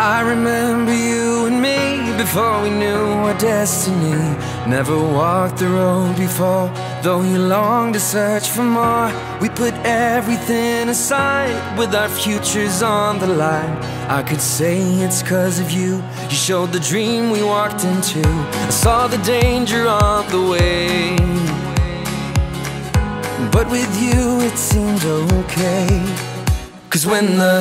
I remember you and me before we knew our destiny. Never walked the road before, though you longed to search for more. We put everything aside with our futures on the line. I could say it's 'cause of you. You showed the dream we walked into. I saw the danger on the way, but with you it seemed okay. 'Cause when the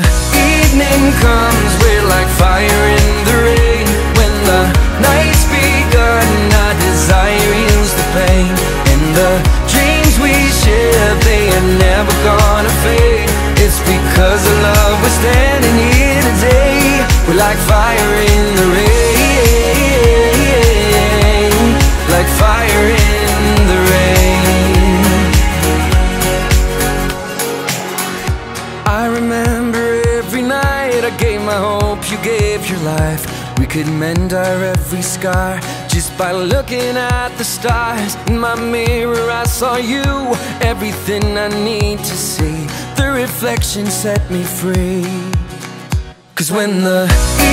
evening comes, we're like fire in the rain. When the night's begun, our desire heals the pain. And the dreams we share, they are never gonna fade. It's because of love we're standing here today. We're like fire in the rain, like fire in the rain. I remember every night I gave my hope, you gave your life. We could mend our every scar just by looking at the stars. In my mirror I saw you, everything I need to see. The reflection set me free. 'Cause when the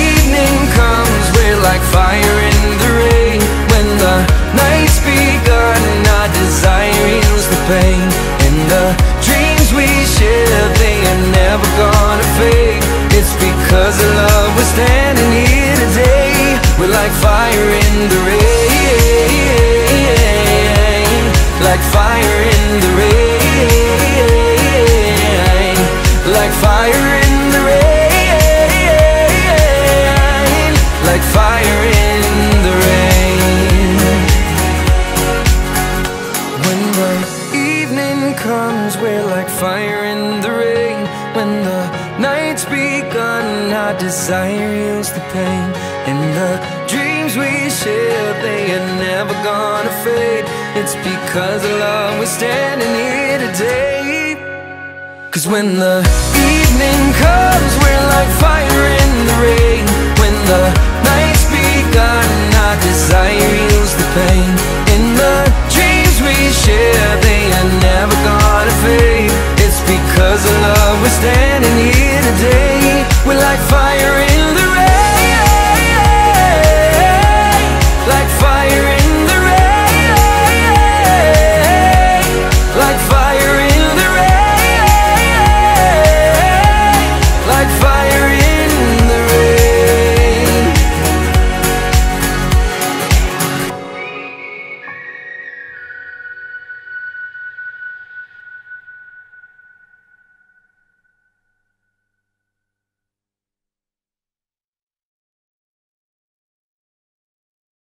evening comes, we're like fire in the rain. When the night's begun, our desire heals the pain. And the dreams we share, they are never gonna fade. It's because of love we're standing here today. We're like fire in the rain, like fire in the rain, like fire in the rain, like fire in the rain. When the evening comes, we're like fire in the rain. When the night's begun, our desire heals the pain. And the dreams we share, they are never gonna fade. It's because of love we're standing here today. 'Cause when the evening comes, we're like fire in the rain. When the night's begun, our desire heals the pain.